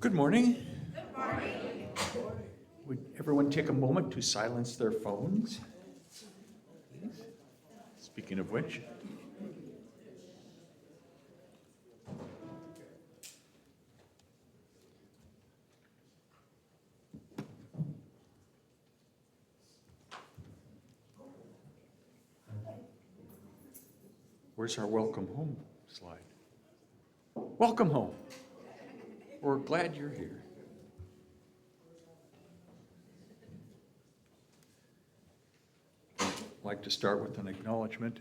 Good morning. Good morning. Would everyone take a moment to silence their phones? Please. Speaking of which. Where's our welcome home slide? Welcome home. We're glad you're here. I'd like to start with an acknowledgement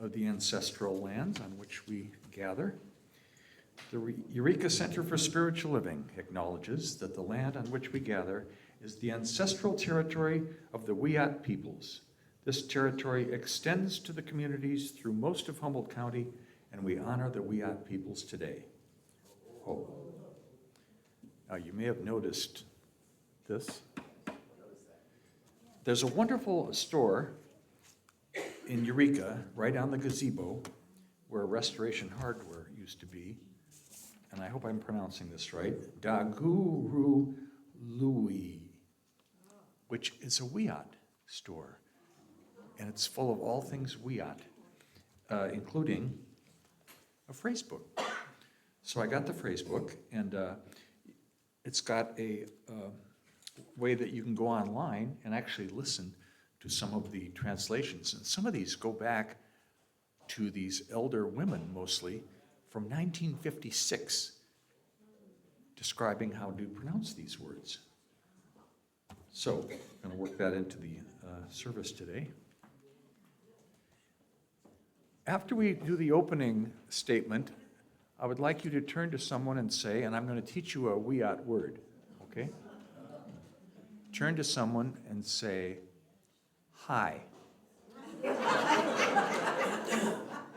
of the ancestral lands on which we gather. The Eureka Center for Spiritual Living acknowledges that the land on which we gather is the ancestral territory of the Wiyot peoples. This territory extends to the communities through most of Humboldt County, and we honor the Wiyot peoples today. Oh. Now, you may have noticed this. There's a wonderful store in Eureka, right on the gazebo, where Restoration Hardware used to be, and I hope I'm pronouncing this right, Daguru Louis, which is a Wiyot store. And it's full of all things Wiyot, including a phrase book. So I got the phrase book, and it's got a way that you can go online and actually listen to some of the translations. And some of these go back to these elder women, mostly, from 1956, describing how to pronounce these words. So I'm going to work that into the service today. After we do the opening statement, I would like you to turn to someone and say, and I'm going to teach you a Wiyot word, okay? Turn to someone and say, hi.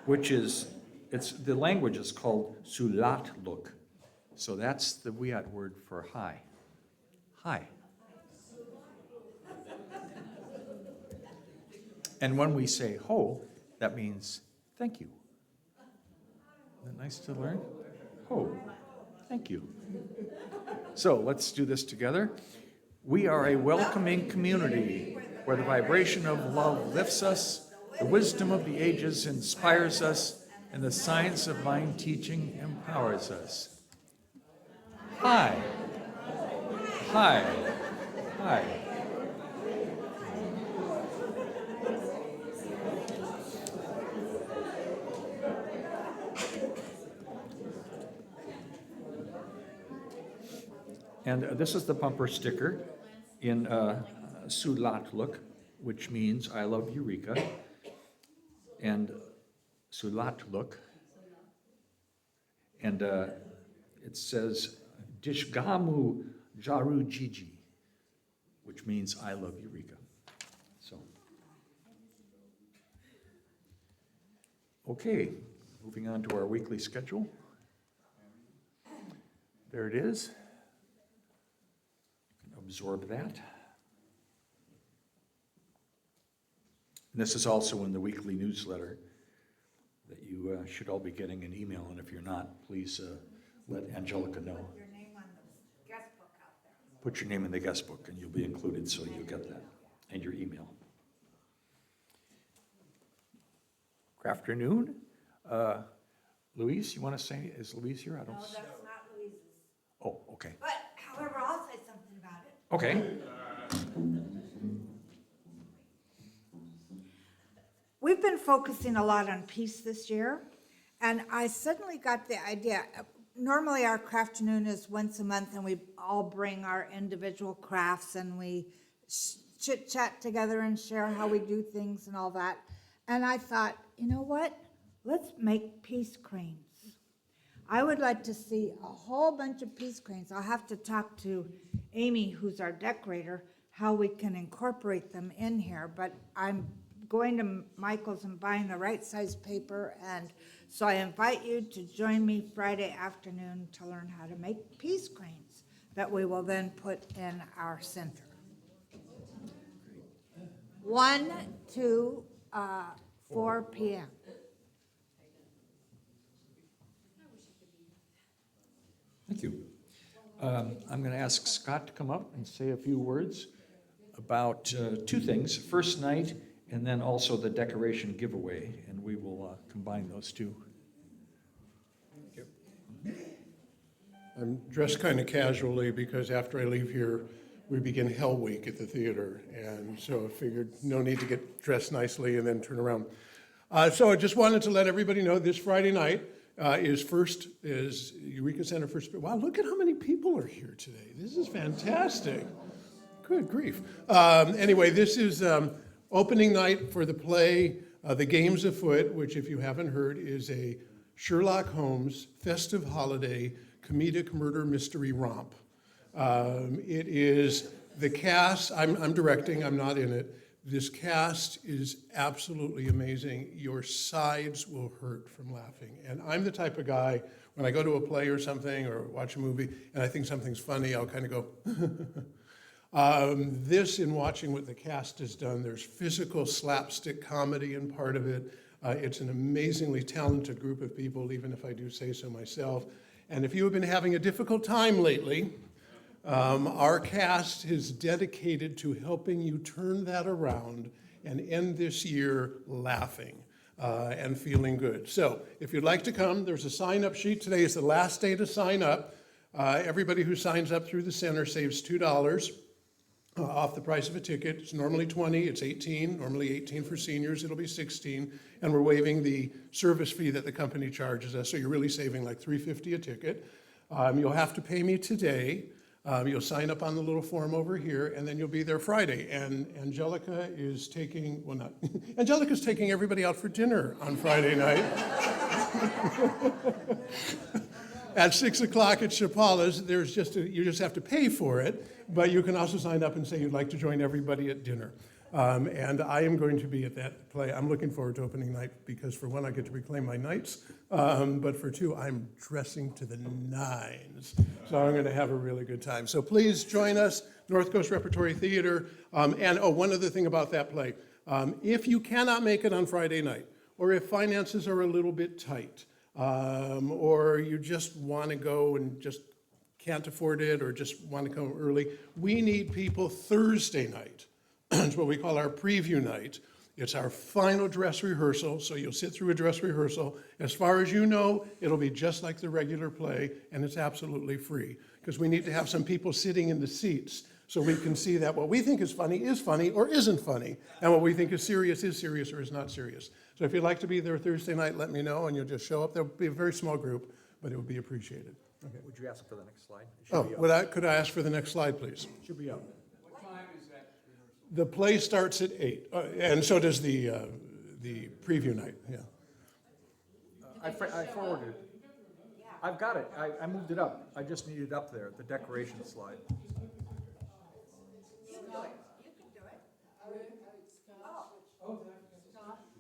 Which is, the language is called Sulatluk. So that's the Wiyot word for hi. Hi. And when we say ho, that means thank you. Isn't that nice to learn? Oh, thank you. So let's do this together. We are a welcoming community where the vibration of love lifts us, the wisdom of the ages inspires us, and the science of mind teaching empowers us. Hi. Hi. Hi. And this is the bumper sticker in Sulatluk, which means I love Eureka. And Sulatluk. And it says Dishgamu Jaru Jiji, which means I love Eureka. So, okay, moving on to our weekly schedule. There it is. Absorb that. And this is also in the weekly newsletter that you should all be getting an email, and if you're not, please let Angelica know. Put your name on the guest book out there. Put your name in the guest book and you'll be included, so you'll get that, and your email. Good afternoon. Louise, you want to say, is Louise here? I don't. No, that's not Louise's. Oh, okay. But, however, I'll say something about it. Okay. We've been focusing a lot on peace this year, and I suddenly got the idea. Normally our crafternoon is once a month, and we all bring our individual crafts, and we chit-chat together and share how we do things and all that. And I thought, you know what? Let's make peace cranes. I would like to see a whole bunch of peace cranes. I'll have to talk to Amy, who's our decorator, how we can incorporate them in here, but I'm going to Michael's and buying the right size paper, and so I invite you to join me Friday afternoon to learn how to make peace cranes that we will then put in our center. 1 to 4 p.m. Thank you. I'm going to ask Scott to come up and say a few words about two things, first night and then also the decoration giveaway, and we will combine those two. I'm dressed kind of casually because after I leave here, we begin Hell Week at the theater. And so I figured no need to get dressed nicely and then turn around. So I just wanted to let everybody know this Friday night is Eureka Center for Spirit. Wow, look at how many people are here today. This is fantastic. Good grief. Anyway, this is opening night for the play, The Games Afoot, which if you haven't heard is a Sherlock Holmes festive holiday comedic murder mystery romp. It is the cast, I'm directing, I'm not in it. This cast is absolutely amazing. Your sides will hurt from laughing. And I'm the type of guy, when I go to a play or something or watch a movie and I think something's funny, I'll kind of go, This, in watching what the cast has done, there's physical slapstick comedy in part of it. It's an amazingly talented group of people, even if I do say so myself. And if you have been having a difficult time lately, our cast is dedicated to helping you turn that around and end this year laughing and feeling good. So if you'd like to come, there's a sign-up sheet. Today is the last day to sign up. Everybody who signs up through the center saves $2 off the price of a ticket. It's normally $20, it's $18, normally $18 for seniors, it'll be $16, and we're waiving the service fee that the company charges us, so you're really saving like $3.50 a ticket. You'll have to pay me today. You'll sign up on the little form over here, and then you'll be there Friday. And Angelica is taking, well not, Angelica's taking everybody out for dinner on Friday night. At 6 o'clock at Chapala's, you just have to pay for it, but you can also sign up and say you'd like to join everybody at dinner. And I am going to be at that play. I'm looking forward to opening night because for one, I get to reclaim my nights, but for two, I'm dressing to the nines. So I'm going to have a really good time. So please join us, North Coast Repertory Theater. And one other thing about that play. If you cannot make it on Friday night, or if finances are a little bit tight, or you just want to go and just can't afford it or just want to come early, we need people Thursday night. It's what we call our preview night. It's our final dress rehearsal, so you'll sit through a dress rehearsal. As far as you know, it'll be just like the regular play, and it's absolutely free, because we need to have some people sitting in the seats so we can see that what we think is funny or isn't funny, and what we think is serious or is not serious. So if you'd like to be there Thursday night, let me know, and you'll just show up. There'll be a very small group, but it would be appreciated. Okay. Would you ask for the next slide? Could I ask for the next slide, please? Should be up. What time is that rehearsal? The play starts at 8, and so does the preview night, yeah. I forwarded it. I've got it. I moved it up. I just need it up there, the decoration slide.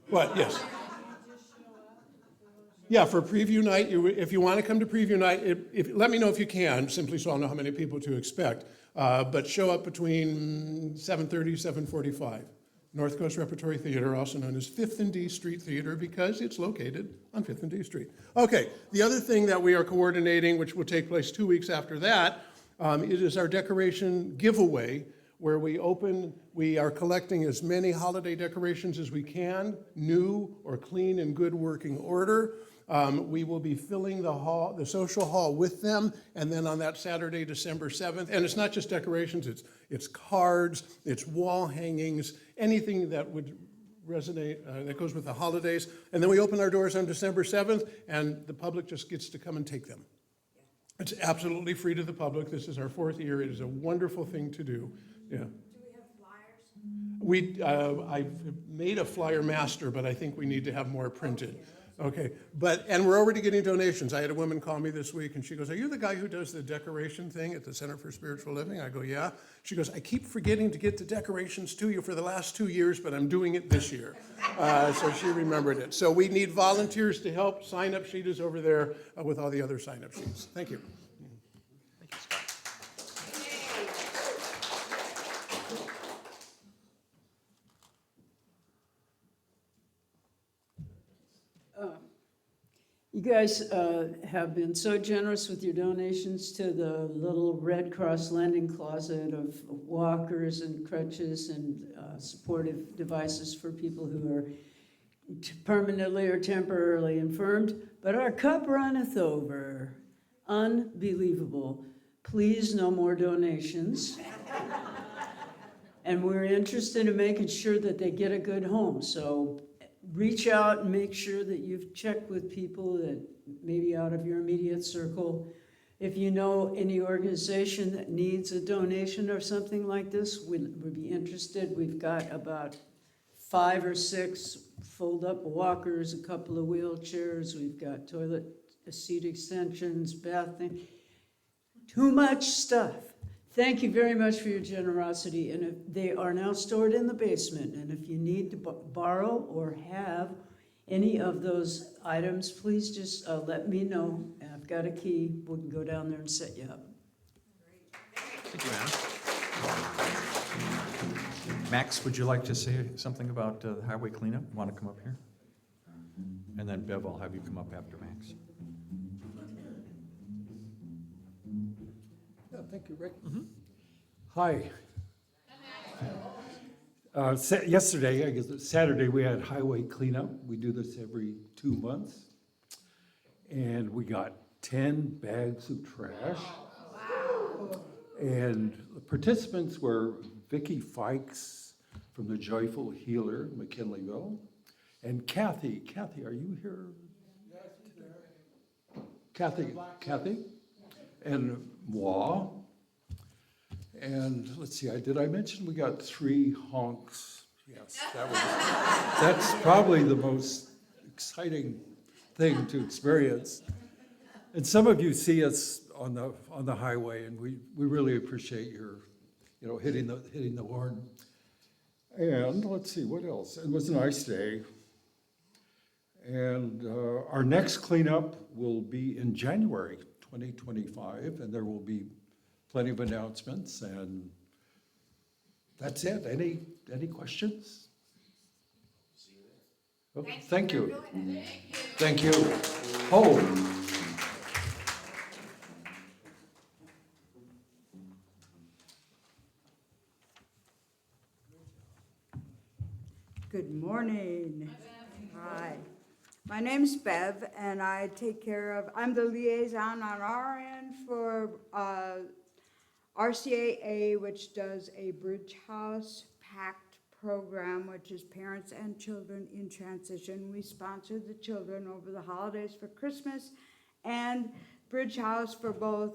What, yes. Yeah, for preview night, if you want to come to preview night, let me know if you can, simply so I'll know how many people to expect. But show up between 7:30, 7:45. North Coast Repertory Theater, also known as 5th and D Street Theater, because it's located on 5th and D Street. Okay, the other thing that we are coordinating, which will take place 2 weeks after that, it is our decoration giveaway, where we are collecting as many holiday decorations as we can, new or clean in good working order. We will be filling the social hall with them, and then on that Saturday, December 7th, and it's not just decorations, it's cards, it's wall hangings, anything that would resonate, that goes with the holidays. And then we open our doors on December 7th, and the public just gets to come and take them. It's absolutely free to the public. This is our 4th year. It is a wonderful thing to do. Yeah. Do we have flyers? I've made a flyer master, but I think we need to have more printed. Okay, and we're already getting donations. I had a woman call me this week, and she goes, "Are you the guy who does the decoration thing at the Center for Spiritual Living?" I go, "Yeah." She goes, "I keep forgetting to get the decorations to you for the last 2 years, but I'm doing it this year." So she remembered it. So we need volunteers to help. Sign-up sheet is over there with all the other sign-up sheets. Thank you. You guys have been so generous with your donations to the little Red Cross lending closet of walkers and crutches and supportive devices for people who are permanently or temporarily infirmed. But our cup runneth over. Unbelievable. Please, no more donations. And we're interested in making sure that they get a good home. So reach out and make sure that you've checked with people that maybe out of your immediate circle. If you know any organization that needs a donation or something like this, we'd be interested. We've got about 5 or 6 fold-up walkers, a couple of wheelchairs. We've got toilet seat extensions, bathing. Too much stuff. Thank you very much for your generosity, and they are now stored in the basement, and if you need to borrow or have any of those items, please just let me know. I've got a key. We can go down there and set you up. Thank you, Anna. Max, would you like to say something about the highway cleanup? Want to come up here? And then Bev, I'll have you come up after Max. Yeah, thank you, Rick. Hi. Yesterday, I guess it's Saturday, we had highway cleanup. We do this every 2 months. And we got 10 bags of trash. And the participants were Vicki Fikes from the Joyful Healer, McKinleyville, and Kathy. Kathy, are you here? Kathy, and moi. And let's see, did I mention we got 3 honks? Yes, that's probably the most exciting thing to experience. And some of you see us on the highway, and we really appreciate your, hitting the horn. And let's see, what else? It was a nice day. And our next cleanup will be in January 2025, and there will be plenty of announcements, and that's it. Any questions? Oh, thank you. Thank you. Oh. Good morning. Hi. My name's Bev, and I'm the liaison on our end for RCAA, which does a Bridge House Pact program, which is Parents and Children in Transition. We sponsor the children over the holidays for Christmas and Bridge House for both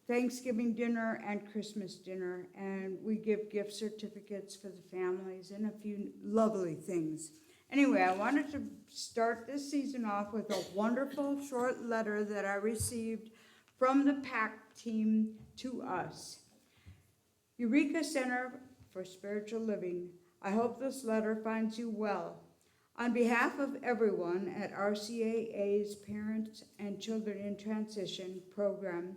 Thanksgiving dinner and Christmas dinner. And we give gift certificates for the families and a few lovely things. Anyway, I wanted to start this season off with a wonderful short letter that I received from the PAC team to us. Eureka Center for Spiritual Living, I hope this letter finds you well. On behalf of everyone at RCAA's Parents and Children in Transition program,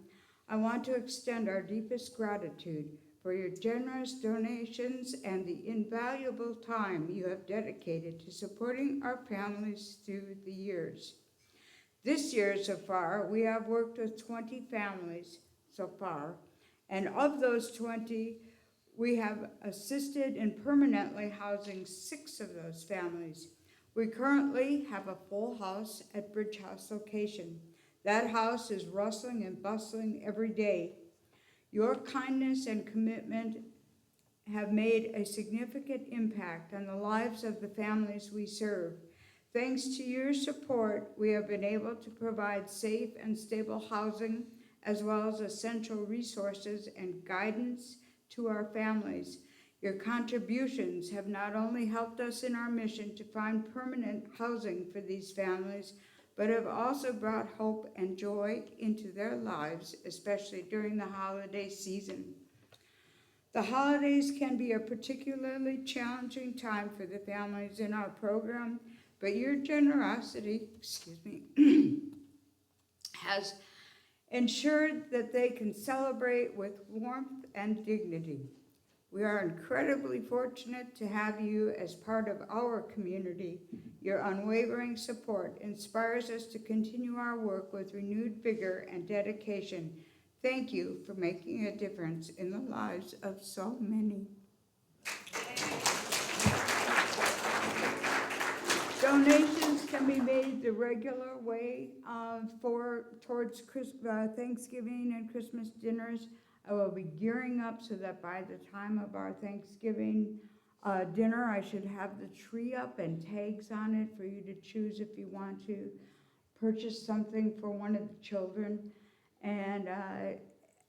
I want to extend our deepest gratitude for your generous donations and the invaluable time you have dedicated to supporting our families through the years. This year so far, we have worked with 20 families so far, and of those 20, we have assisted in permanently housing 6 of those families. We currently have a full house at Bridge House location. That house is rustling and bustling every day. Your kindness and commitment have made a significant impact on the lives of the families we serve. Thanks to your support, we have been able to provide safe and stable housing, as well as essential resources and guidance to our families. Your contributions have not only helped us in our mission to find permanent housing for these families, but have also brought hope and joy into their lives, especially during the holiday season. The holidays can be a particularly challenging time for the families in our program, but your generosity, has ensured that they can celebrate with warmth and dignity. We are incredibly fortunate to have you as part of our community. Your unwavering support inspires us to continue our work with renewed vigor and dedication. Thank you for making a difference in the lives of so many. Donations can be made the regular way towards Thanksgiving and Christmas dinners. I will be gearing up so that by the time of our Thanksgiving dinner, I should have the tree up and tags on it for you to choose if you want to purchase something for one of the children. And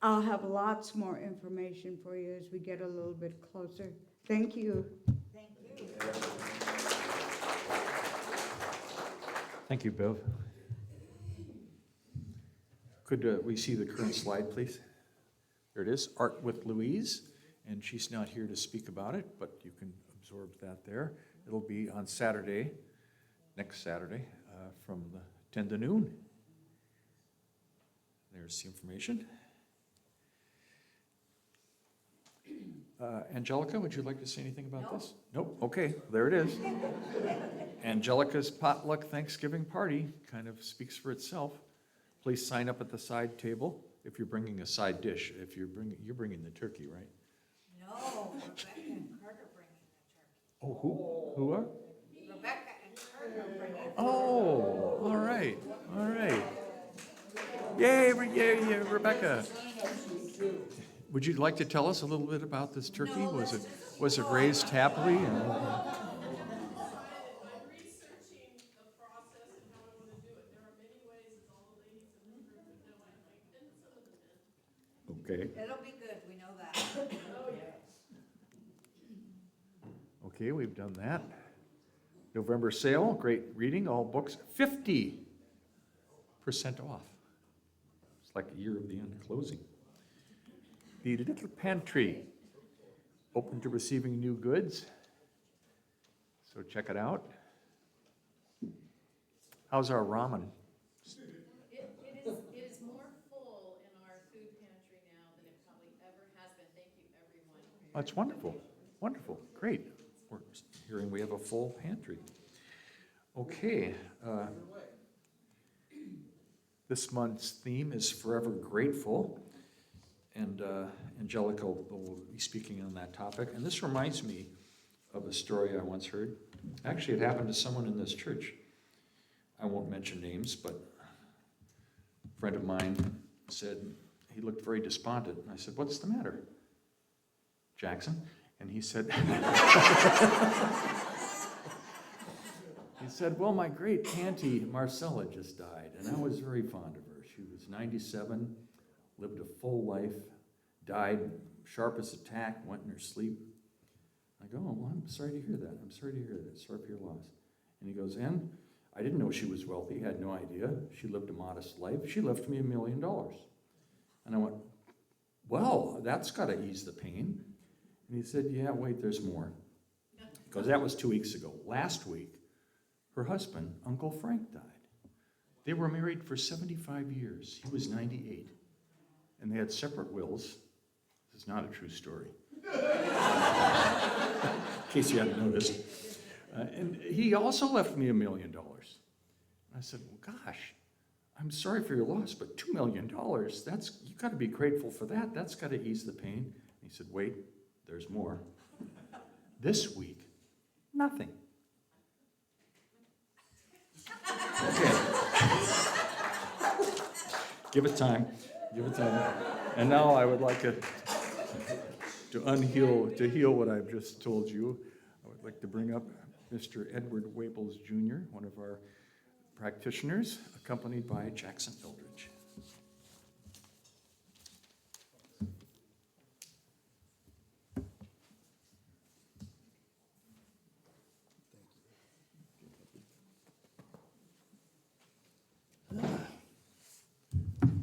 I'll have lots more information for you as we get a little bit closer. Thank you. Thank you. Thank you, Bev. Could we see the current slide, please? There it is, Art with Louise, and she's not here to speak about it, but you can absorb that there. It'll be on Saturday, next Saturday, from 10 to noon. There's the information. Angelica, would you like to say anything about this? Nope, okay, there it is. Angelica's potluck Thanksgiving party kind of speaks for itself. Please sign up at the side table if you're bringing a side dish. If you're bringing the turkey, right? No, Rebecca and Kurt are bringing the turkey. Oh, who are? Rebecca and Kurt are bringing the turkey. Oh, all right. Yay, Rebecca. Would you like to tell us a little bit about this turkey? Was it raised happily? I'm researching the process and how I want to do it. There are many ways, as all the ladies in the group would know, I think, and some of the men. Okay. It'll be good, we know that. Oh, yes. Okay, we've done that. November sale, great reading, all books, 50% off. It's like a year of the end closing. The Little Pantry, open to receiving new goods. So check it out. How's our ramen? It is more full in our food pantry now than it probably ever has been. Thank you, everyone. That's wonderful, wonderful, great. We're hearing we have a full pantry. Okay. This month's theme is Forever Grateful, and Angelica will be speaking on that topic. And this reminds me of a story I once heard. Actually, it happened to someone in this church. I won't mention names, but a friend of mine said he looked very despondent. And I said, "What's the matter, Jackson?" And he said, "Well, my great auntie Marcella just died, and I was very fond of her. She was 97, lived a full life, died sharp as a tack, went in her sleep." I go, "Oh, well, I'm sorry to hear that. I'm sorry to hear that. Sorry for your loss." And he goes, "And I didn't know she was wealthy, had no idea. She lived a modest life. She left me $1 million. And I went, "Well, that's got to ease the pain." And he said, "Yeah, wait, there's more." Because that was 2 weeks ago. Last week, her husband, Uncle Frank, died. They were married for 75 years. He was 98. And they had separate wills. This is not a true story. In case you hadn't noticed. And he also left me $1 million. I said, "Well, gosh, I'm sorry for your loss, but $2 million, you've got to be grateful for that. That's got to ease the pain." And he said, "Wait, there's more. This week, nothing." Okay. Give it time. And now I would like to heal what I've just told you. I would like to bring up Mr. Edward Waples Jr., one of our practitioners, accompanied by Jackson Eldridge.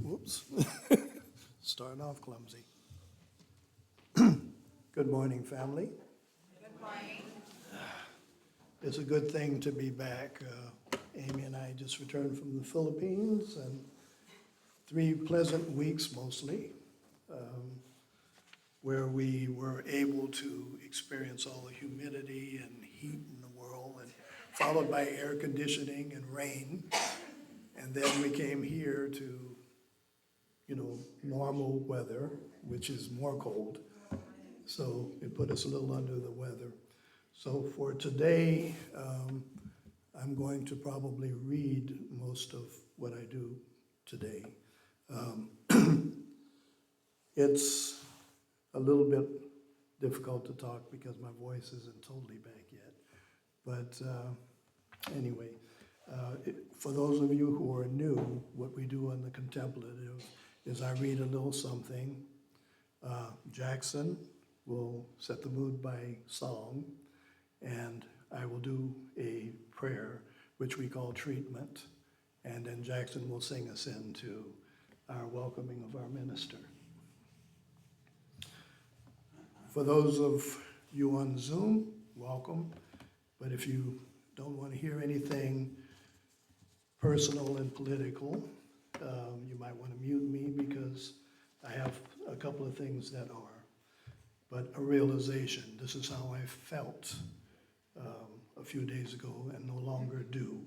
Whoops. Starting off clumsy. Good morning, family. Good morning. It's a good thing to be back. Amy and I just returned from the Philippines, and 3 pleasant weeks mostly. where we were able to experience all the humidity and heat in the world, and followed by air conditioning and rain. And then we came here to, normal weather, which is more cold. So it put us a little under the weather. So for today, I'm going to probably read most of what I do today. It's a little bit difficult to talk because my voice isn't totally back yet. But anyway, for those of you who are new, what we do on the contemplative is I read a little something. Jackson will set the mood by song, and I will do a prayer, which we call treatment, and then Jackson will sing us into our welcoming of our minister. For those of you on Zoom, welcome, but if you don't want to hear anything personal and political, you might want to mute me because I have a couple of things that are. But a realization, this is how I felt a few days ago and no longer do.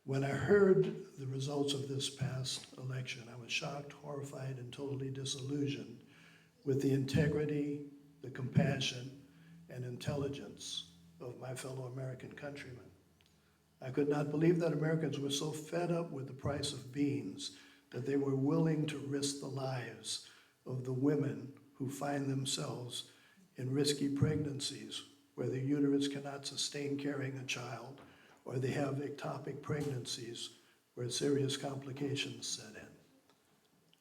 When I heard the results of this past election, I was shocked, horrified, and totally disillusioned with the integrity, the compassion, and intelligence of my fellow American countrymen. I could not believe that Americans were so fed up with the price of beans that they were willing to risk the lives of the women who find themselves in risky pregnancies where the uterus cannot sustain carrying a child, or they have ectopic pregnancies where serious complications set in.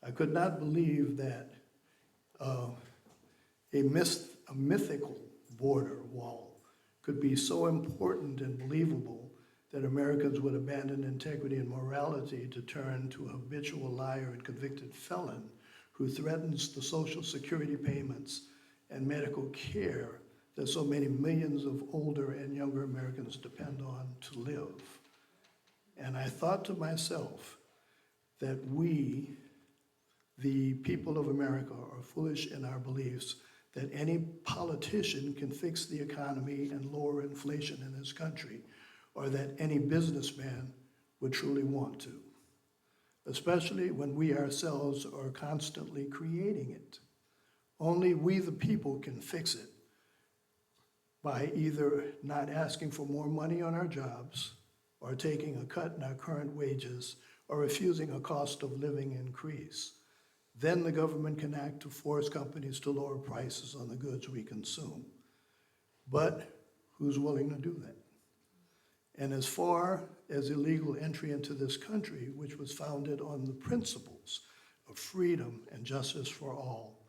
I could not believe that a mythical border wall could be so important and believable that Americans would abandon integrity and morality to turn to a habitual liar and convicted felon who threatens the Social Security payments and medical care that so many millions of older and younger Americans depend on to live. And I thought to myself that we, the people of America, are foolish in our beliefs that any politician can fix the economy and lower inflation in this country, or that any businessman would truly want to, especially when we ourselves are constantly creating it. Only we, the people, can fix it by either not asking for more money on our jobs, or taking a cut in our current wages, or refusing a cost of living increase. Then the government can act to force companies to lower prices on the goods we consume. But who's willing to do that? And as far as illegal entry into this country, which was founded on the principles of freedom and justice for all,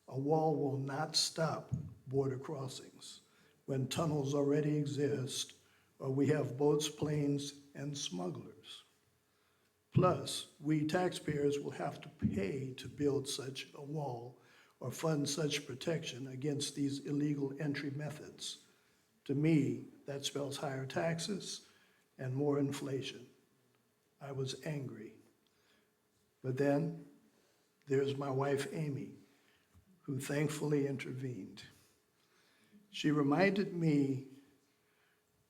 a wall will not stop border crossings when tunnels already exist, or we have boats, planes, and smugglers. Plus, we taxpayers will have to pay to build such a wall or fund such protection against these illegal entry methods. To me, that spells higher taxes and more inflation. I was angry. But then there's my wife, Amy, who thankfully intervened. She reminded me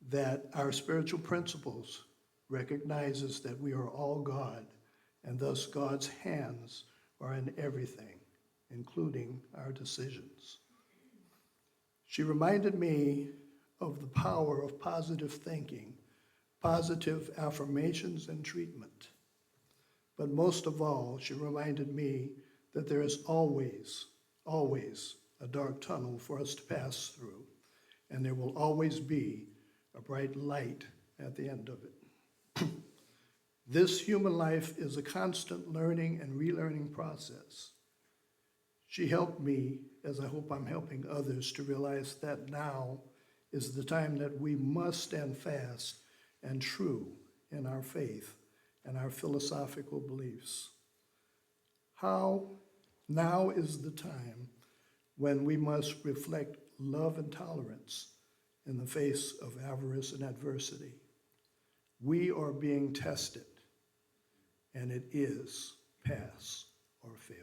that our spiritual principles recognizes that we are all God, and thus God's hands are in everything, including our decisions. She reminded me of the power of positive thinking, positive affirmations, and treatment. But most of all, she reminded me that there is always, always a dark tunnel for us to pass through, and there will always be a bright light at the end of it. This human life is a constant learning and relearning process. She helped me, as I hope I'm helping others, to realize that now is the time that we must stand fast and true in our faith and our philosophical beliefs. Now is the time when we must reflect love and tolerance in the face of avarice and adversity. We are being tested, and it is pass or fail.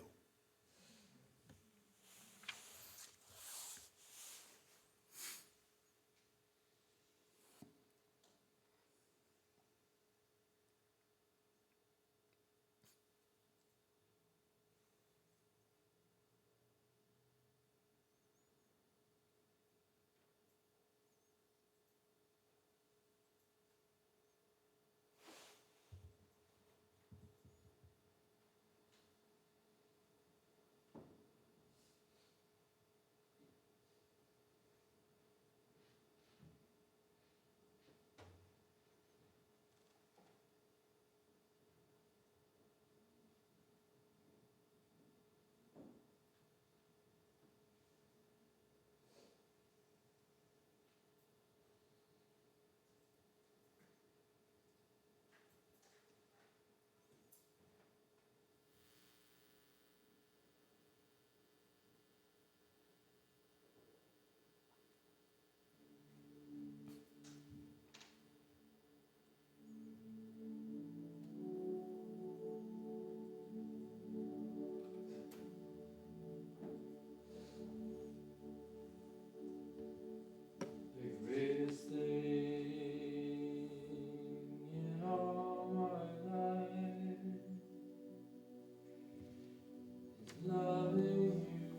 loving you.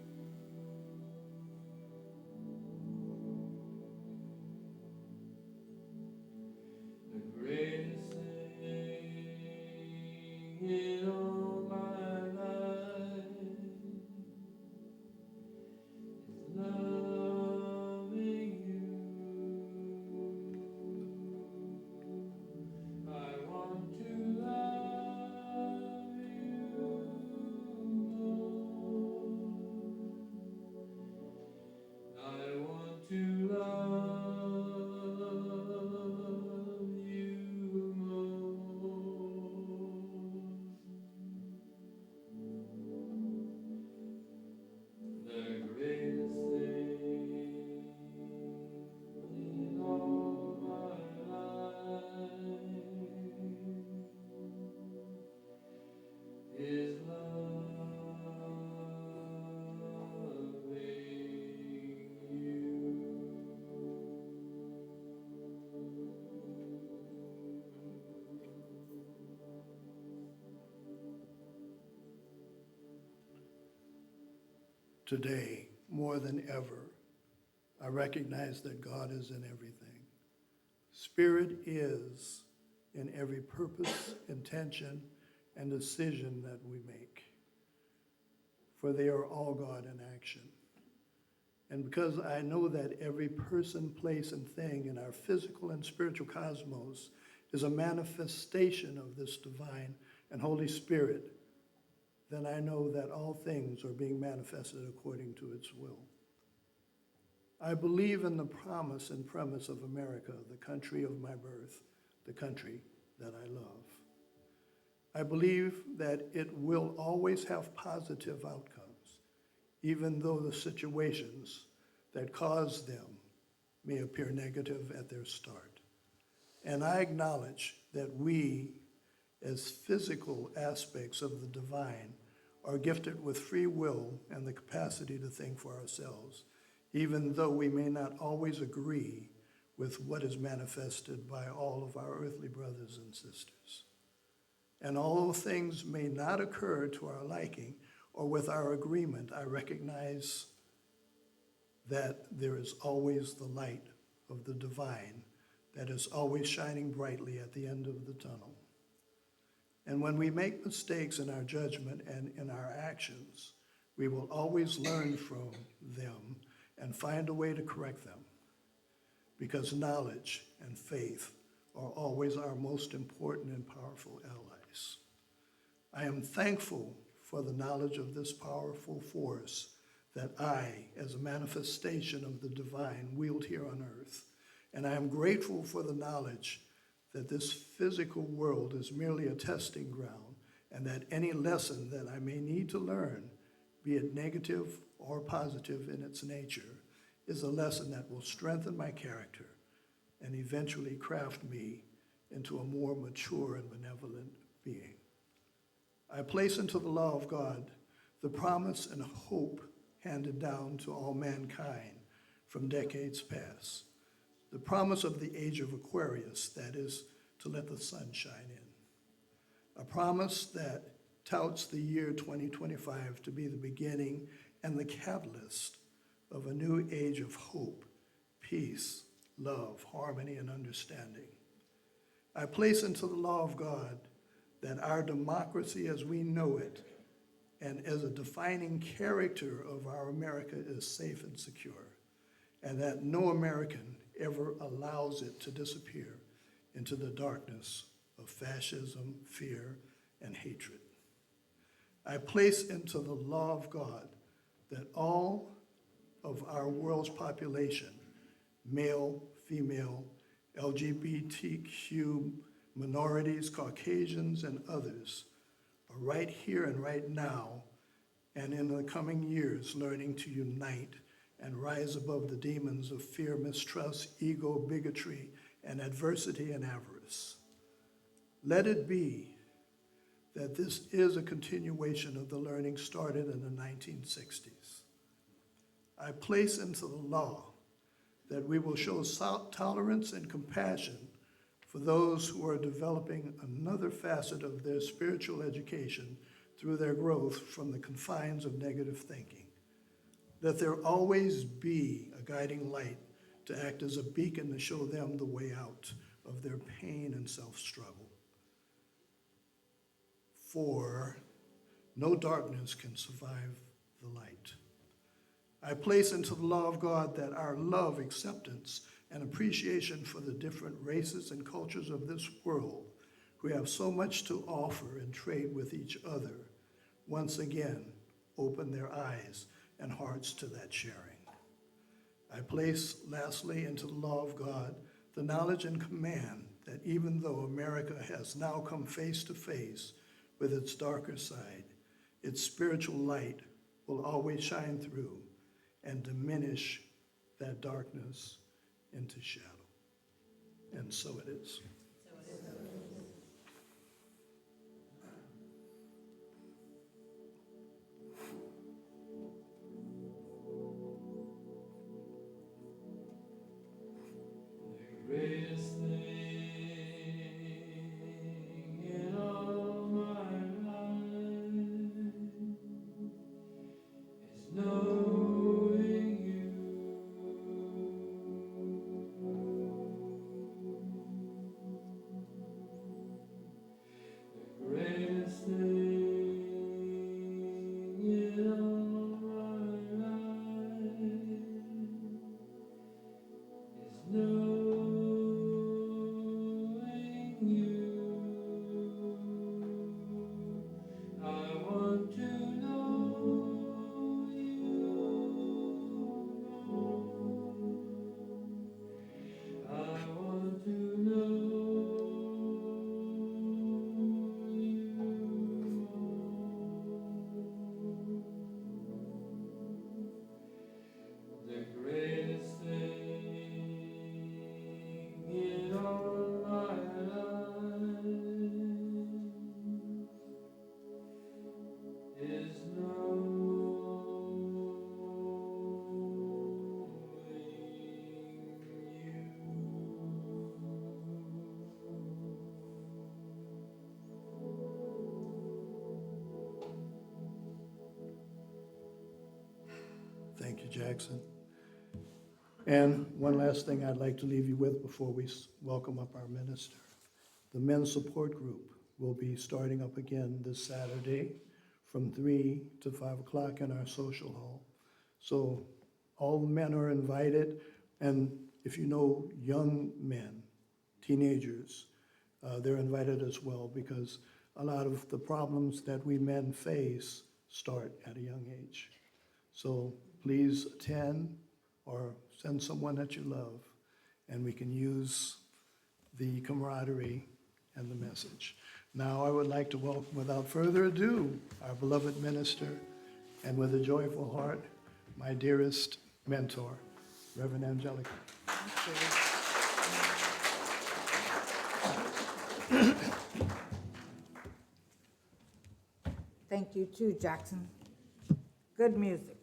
The greatest thing in all my life is loving you. I want to love you more. I want to love you more. The greatest thing in all my life is Today, more than ever, I recognize that God is in everything. Spirit is in every purpose, intention, and decision that we make, for they are all God in action. And because I know that every person, place, and thing in our physical and spiritual cosmos is a manifestation of this divine and Holy Spirit, then I know that all things are being manifested according to its will. I believe in the promise and premise of America, the country of my birth, the country that I love. I believe that it will always have positive outcomes, even though the situations that cause them may appear negative at their start. And I acknowledge that we, as physical aspects of the divine, are gifted with free will and the capacity to think for ourselves, even though we may not always agree with what is manifested by all of our earthly brothers and sisters. And although things may not occur to our liking or with our agreement, I recognize that there is always the light of the divine that is always shining brightly at the end of the tunnel. And when we make mistakes in our judgment and in our actions, we will always learn from them and find a way to correct them, because knowledge and faith are always our most important and powerful allies. I am thankful for the knowledge of this powerful force that I, as a manifestation of the divine, wield here on earth. And I am grateful for the knowledge that this physical world is merely a testing ground, and that any lesson that I may need to learn, be it negative or positive in its nature, is a lesson that will strengthen my character and eventually craft me into a more mature and benevolent being. I place into the law of God the promise and hope handed down to all mankind from decades past. The promise of the age of Aquarius, that is, to let the sun shine in. A promise that touts the year 2025 to be the beginning and the catalyst of a new age of hope, peace, love, harmony, and understanding. I place into the law of God that our democracy as we know it and as a defining character of our America is safe and secure, and that no American ever allows it to disappear into the darkness of fascism, fear, and hatred. I place into the law of God that all of our world's population, male, female, LGBTQ, minorities, Caucasians, and others, are right here and right now, and in the coming years, learning to unite and rise above the demons of fear, mistrust, ego, bigotry, and adversity and avarice. Let it be that this is a continuation of the learning started in the 1960s. I place into the law that we will show tolerance and compassion for those who are developing another facet of their spiritual education through their growth from the confines of negative thinking. Let there always be a guiding light to act as a beacon to show them the way out of their pain and self-struggle. For no darkness can survive the light. I place into the law of God that our love, acceptance, and appreciation for the different races and cultures of this world who have so much to offer and trade with each other, once again, open their eyes and hearts to that sharing. I place, lastly, into the law of God the knowledge and command that even though America has now come face to face with its darker side, its spiritual light will always shine through and diminish that darkness into shadow. And so it is. The greatest thing in all my life is knowing you. The greatest thing in all my life is knowing you. I want to know you more. I want to know you more. The greatest thing in all my life is knowing Thank you, Jackson. And one last thing I'd like to leave you with before we welcome up our minister. The men's support group will be starting up again this Saturday from 3 to 5 o'clock in our social hall. So all the men are invited, and if you know young men, teenagers, they're invited as well, because a lot of the problems that we men face start at a young age. So please attend or send someone that you love, and we can use the camaraderie and the message. Now I would like to welcome, without further ado, our beloved minister, and with a joyful heart, my dearest mentor, Reverend Angelica. Thank you too, Jackson. Good music.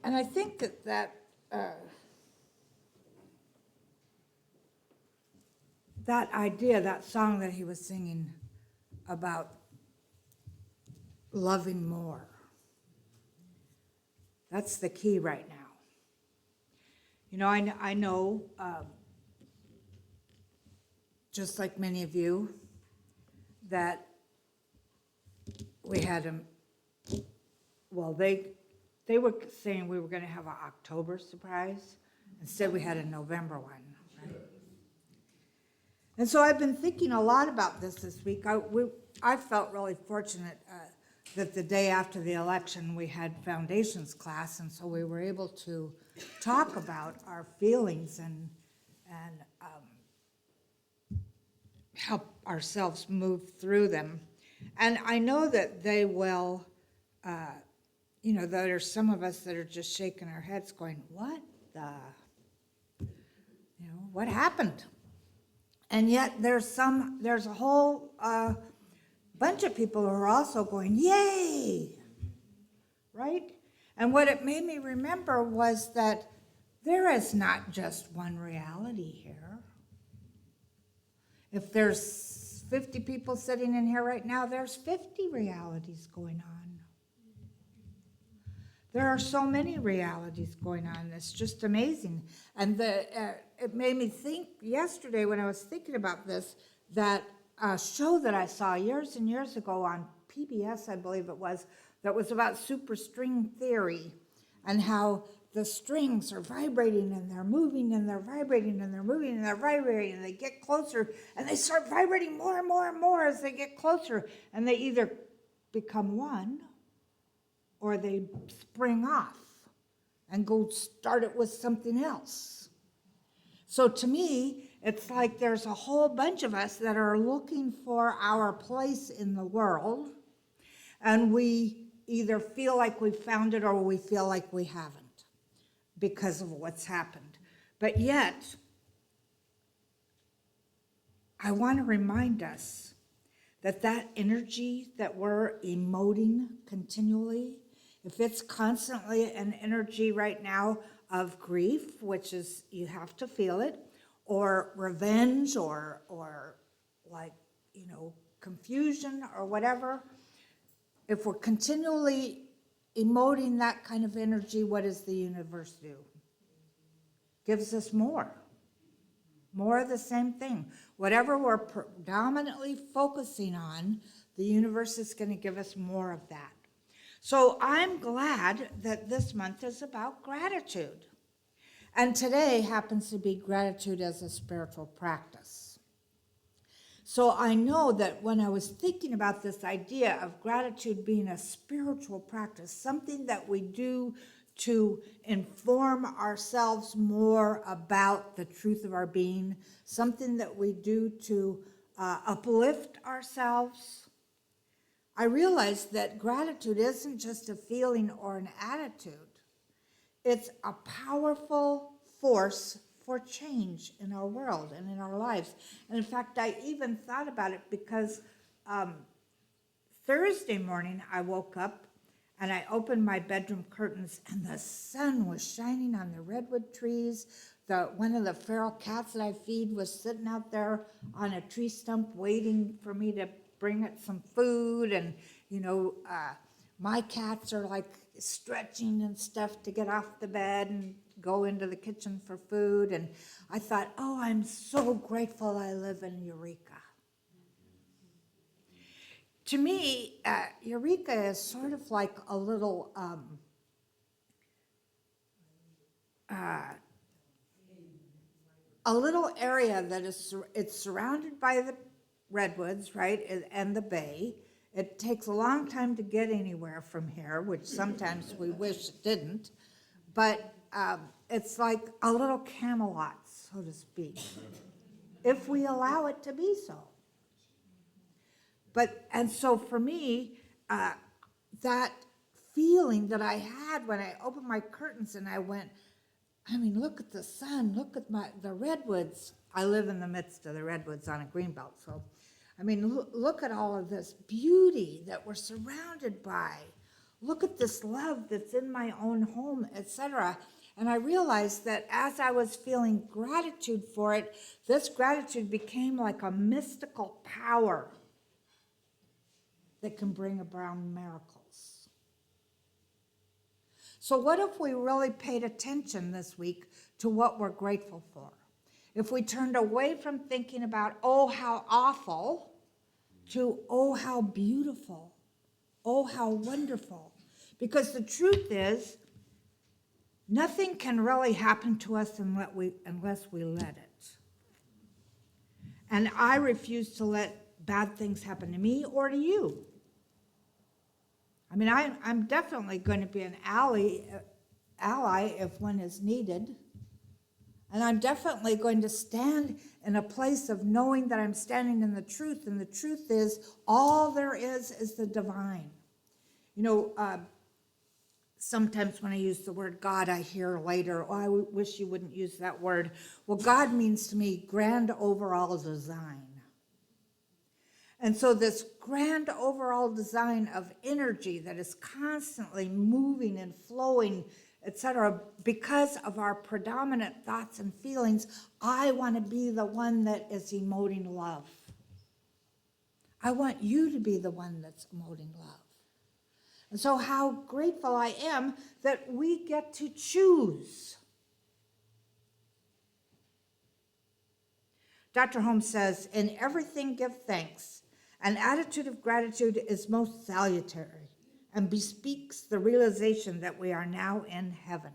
And I think that idea, that song that he was singing about loving more, that's the key right now. You know, I know, just like many of you, that we had well, they were saying we were going to have an October surprise. Instead, we had a November one. Right? And so I've been thinking a lot about this week. I felt really fortunate that the day after the election, we had foundations class, and so we were able to talk about our feelings and help ourselves move through them. And I know that they will, there are some of us that are just shaking our heads going, what what happened? And yet there's a whole bunch of people who are also going, yay, right? And what it made me remember was that there is not just one reality here. If there's 50 people sitting in here right now, there's 50 realities going on. There are so many realities going on. It's just amazing. And it made me think yesterday when I was thinking about this, that show that I saw years and years ago on PBS, I believe it was, that was about superstring theory and how the strings are vibrating and they're moving and they're vibrating and they're moving and they're vibrating and they get closer and they start vibrating more and more and more as they get closer, and they either become one or they spring off and go start it with something else. So to me, it's like there's a whole bunch of us that are looking for our place in the world, and we either feel like we found it or we feel like we haven't because of what's happened. But yet, I want to remind us that that energy that we're emoting continually, if it's constantly an energy right now of grief, which is you have to feel it, or revenge, or like, confusion or whatever, if we're continually emoting that kind of energy, what does the universe do? Gives us more of the same thing. Whatever we're predominantly focusing on, the universe is going to give us more of that. So I'm glad that this month is about gratitude. And today happens to be gratitude as a spiritual practice. So I know that when I was thinking about this idea of gratitude being a spiritual practice, something that we do to inform ourselves more about the truth of our being, something that we do to uplift ourselves, I realized that gratitude isn't just a feeling or an attitude. It's a powerful force for change in our world and in our lives. And in fact, I even thought about it because Thursday morning I woke up and I opened my bedroom curtains and the sun was shining on the redwood trees. One of the feral cats that I feed was sitting out there on a tree stump waiting for me to bring it some food. And, my cats are like stretching and stuff to get off the bed and go into the kitchen for food. And I thought, oh, I'm so grateful I live in Eureka. To me, Eureka is sort of like a little area that it's surrounded by the redwoods, right, and the bay. It takes a long time to get anywhere from here, which sometimes we wish it didn't, but it's like a little Camelot, so to speak, if we allow it to be so. And so for me, that feeling that I had when I opened my curtains and I went, look at the sun, look at the redwoods. I live in the midst of the redwoods on a greenbelt, so look at all of this beauty that we're surrounded by. Look at this love that's in my own home, etc. And I realized that as I was feeling gratitude for it, this gratitude became like a mystical power that can bring about miracles. So what if we really paid attention this week to what we're grateful for? If we turned away from thinking about, oh, how awful, to, oh, how beautiful, oh, how wonderful. Because the truth is, nothing can really happen to us unless we let it. And I refuse to let bad things happen to me or to you. I'm definitely going to be an ally if one is needed. And I'm definitely going to stand in a place of knowing that I'm standing in the truth. And the truth is, all there is the divine. Sometimes when I use the word God, I hear later, oh, I wish you wouldn't use that word. Well, God means to me grand overall design. And so this grand overall design of energy that is constantly moving and flowing, etc., because of our predominant thoughts and feelings, I want to be the one that is emoting love. I want you to be the one that's emoting love. And so how grateful I am that we get to choose. Dr. Holmes says, in everything give thanks. An attitude of gratitude is most salutary and bespeaks the realization that we are now in heaven.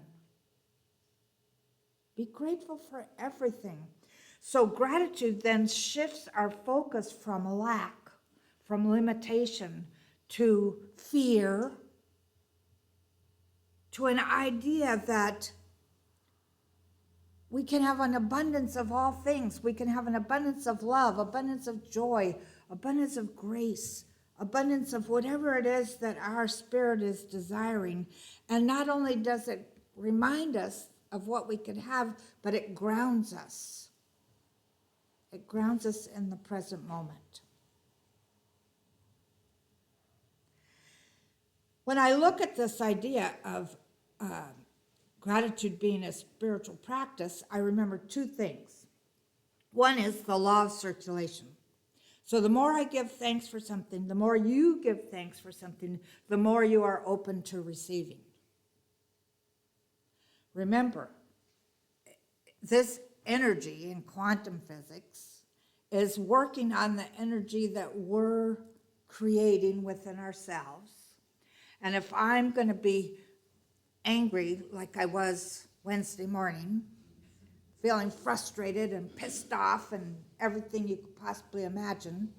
Be grateful for everything. So gratitude then shifts our focus from lack, from limitation, to fear, to an idea that we can have an abundance of all things. We can have an abundance of love, abundance of joy, abundance of grace, abundance of whatever it is that our spirit is desiring. And not only does it remind us of what we could have, but it grounds us. It grounds us in the present moment. When I look at this idea of gratitude being a spiritual practice, I remember two things. One is the law of circulation. So the more I give thanks for something, the more you give thanks for something, the more you are open to receiving. Remember, this energy in quantum physics is working on the energy that we're creating within ourselves. And if I'm going to be angry like I was Wednesday morning, feeling frustrated and pissed off and everything you could possibly imagine,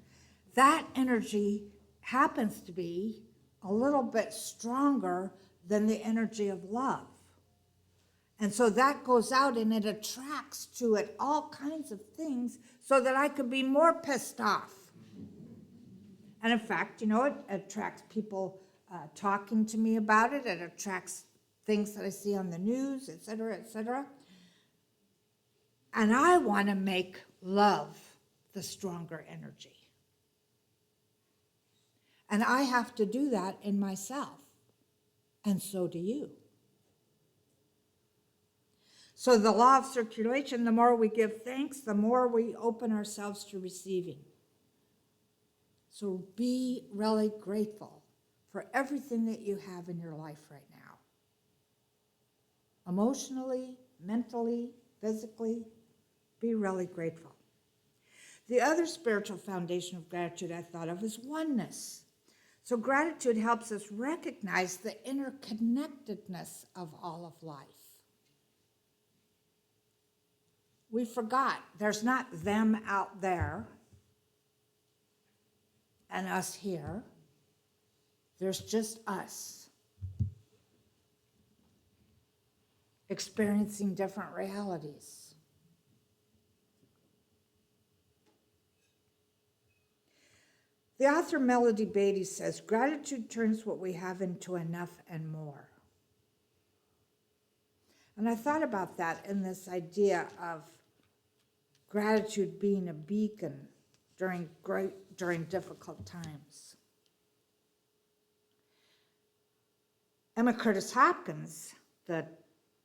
that energy happens to be a little bit stronger than the energy of love. And so that goes out and it attracts to it all kinds of things so that I could be more pissed off. And in fact, it attracts people talking to me about it. It attracts things that I see on the news, et cetera, et cetera. And I want to make love the stronger energy. And I have to do that in myself. And so do you. So the law of circulation, the more we give thanks, the more we open ourselves to receiving. So be really grateful for everything that you have in your life right now. Emotionally, mentally, physically, be really grateful. The other spiritual foundation of gratitude I thought of is oneness. So gratitude helps us recognize the interconnectedness of all of life. We forgot there's not them out there and us here. There's just us experiencing different realities. The author Melody Beatty says, gratitude turns what we have into enough and more. And I thought about that in this idea of gratitude being a beacon during difficult times. Emma Curtis Hopkins, the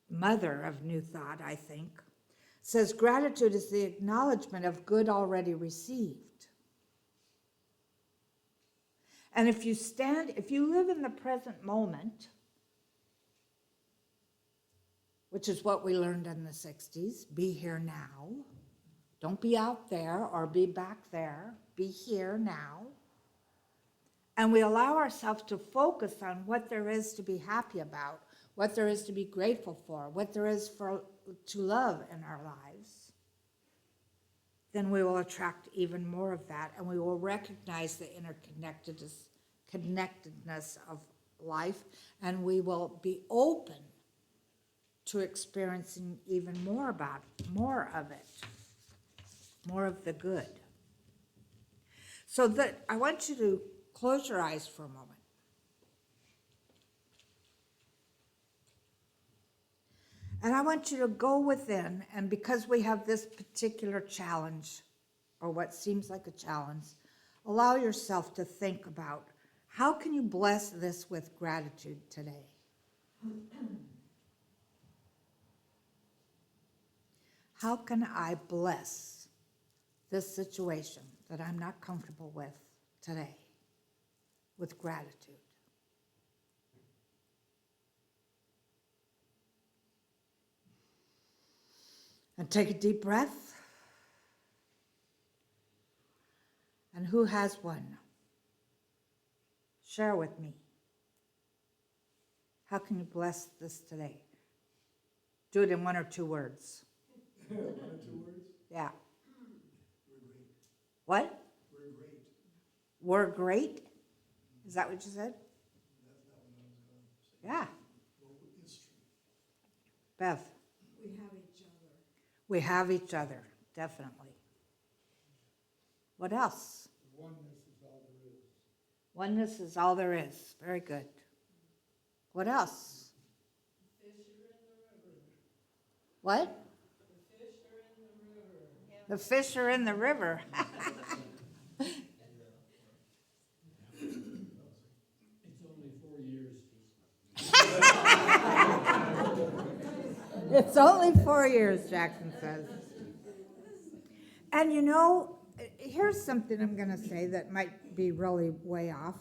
mother of New Thought, I think, says gratitude is the acknowledgement of good already received. And if you live in the present moment, which is what we learned in the 60s, be here now. Don't be out there or be back there. Be here now. And we allow ourselves to focus on what there is to be happy about, what there is to be grateful for, what there is to love in our lives, then we will attract even more of that, and we will recognize the connectedness of life, and we will be open to experiencing even more of it, more of the good. So that I want you to close your eyes for a moment. And I want you to go within, and because we have this particular challenge, or what seems like a challenge, allow yourself to think about, how can you bless this with gratitude today? How can I bless this situation that I'm not comfortable with today with gratitude. And take a deep breath. And who has one? Share with me. How can you bless this today? Do it in 1 or 2 words. 1 or 2 words? Yeah. We're great. What? We're great. We're great? Is that what you said? That's not what I was going to say. Yeah. Well, it's true. Bev? We have each other. We have each other, definitely. What else? Oneness is all there is. Oneness is all there is. Very good. What else? What? The fish are in the river. It's only 4 years, Jackson says. And you know, here's something I'm going to say that might be really way off.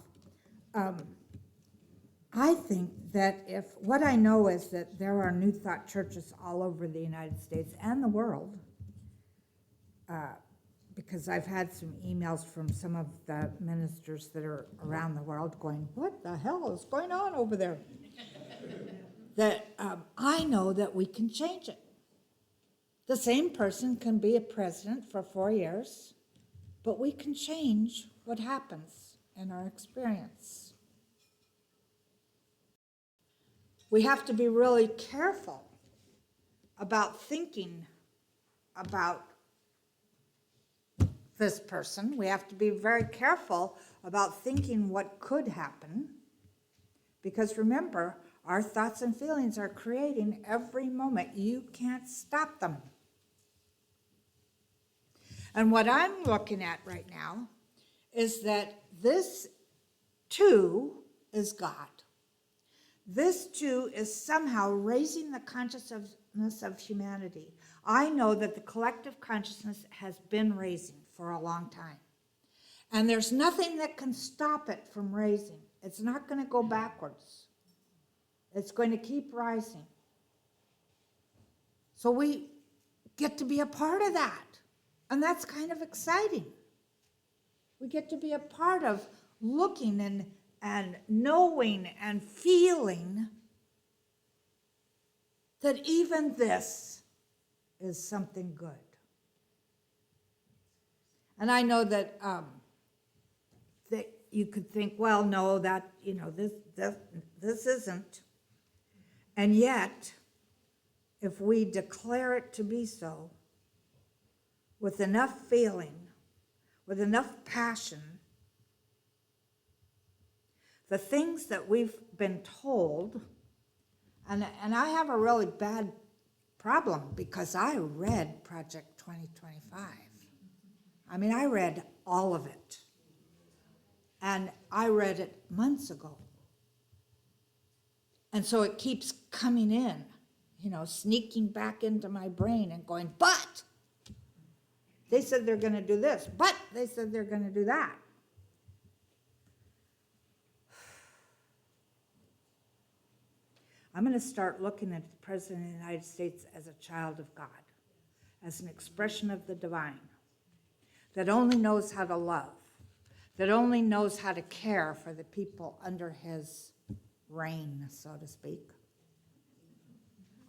I think that what I know is that there are New Thought churches all over the United States and the world, because I've had some emails from some of the ministers that are around the world going, what the hell is going on over there? That I know that we can change it. The same person can be a president for 4 years, but we can change what happens in our experience. We have to be really careful about thinking about this person. We have to be very careful about thinking what could happen, because remember, our thoughts and feelings are creating every moment. You can't stop them. And what I'm looking at right now is that this too is God. This too is somehow raising the consciousness of humanity. I know that the collective consciousness has been raising for a long time. And there's nothing that can stop it from raising. It's not going to go backwards. It's going to keep rising. So we get to be a part of that. And that's kind of exciting. We get to be a part of looking and knowing and feeling that even this is something good. And I know that that you could think, well, no, that this isn't. And yet, if we declare it to be so, with enough feeling, with enough passion, the things that we've been told, and I have a really bad problem because I read Project 2025. I mean, I read all of it. And I read it months ago. And so it keeps coming in, sneaking back into my brain and going, but they said they're going to do this, but they said they're going to do that. I'm going to start looking at the President of the United States as a child of God, as an expression of the divine, that only knows how to love, that only knows how to care for the people under his reign, so to speak.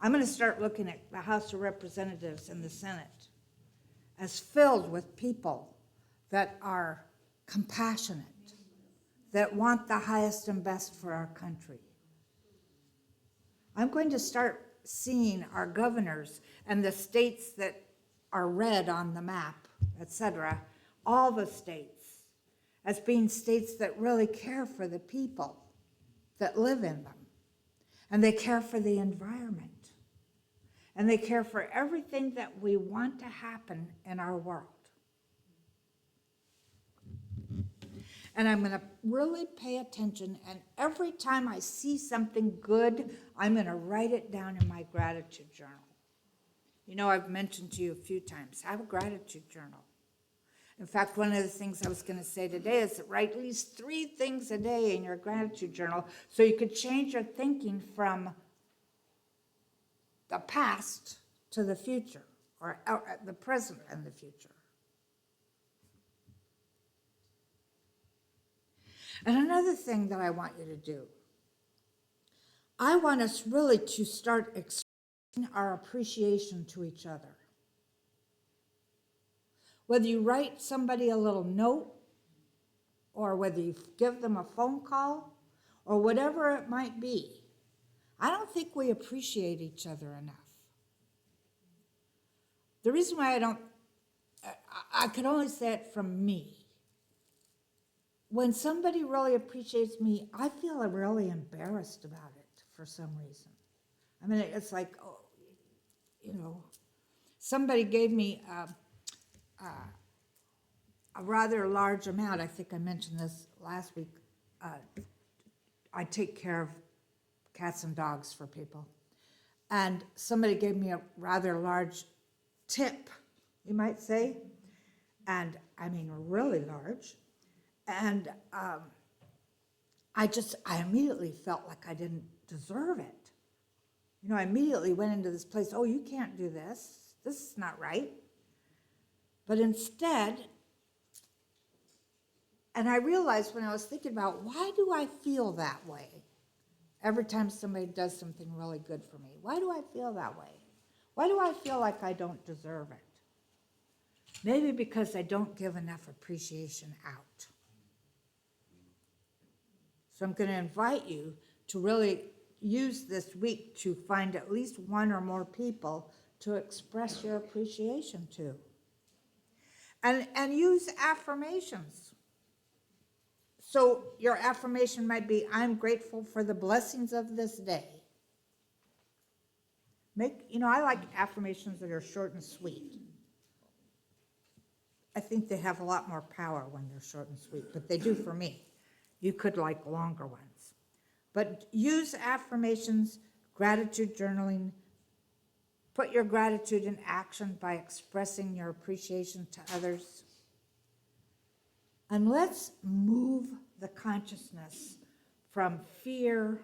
I'm going to start looking at the House of Representatives and the Senate as filled with people that are compassionate, that want the highest and best for our country. I'm going to start seeing our governors and the states that are red on the map, etc., all the states, as being states that really care for the people that live in them. And they care for the environment. And they care for everything that we want to happen in our world. And I'm going to really pay attention, and every time I see something good, I'm going to write it down in my gratitude journal. I've mentioned to you a few times, have a gratitude journal. In fact, one of the things I was going to say today is that write at least 3 things a day in your gratitude journal so you could change your thinking from the past to the future, or the present and the future. And another thing that I want you to do, I want us really to start expressing our appreciation to each other. Whether you write somebody a little note, or whether you give them a phone call, or whatever it might be, I don't think we appreciate each other enough. The reason why I could only say it from me. When somebody really appreciates me, I feel really embarrassed about it for some reason. I mean, it's like, oh, somebody gave me a rather large amount. I think I mentioned this last week. I take care of cats and dogs for people. And somebody gave me a rather large tip, you might say. And I mean, really large. And I immediately felt like I didn't deserve it. I immediately went into this place, oh, you can't do this. This is not right. But instead, and I realized when I was thinking about, why do I feel that way every time somebody does something really good for me? Why do I feel that way? Why do I feel like I don't deserve it? Maybe because I don't give enough appreciation out. So I'm going to invite you to really use this week to find at least 1 or more people to express your appreciation to. And use affirmations. So your affirmation might be, I'm grateful for the blessings of this day. I like affirmations that are short and sweet. I think they have a lot more power when they're short and sweet, but they do for me. You could like longer ones. But use affirmations, gratitude journaling. Put your gratitude in action by expressing your appreciation to others. And let's move the consciousness from fear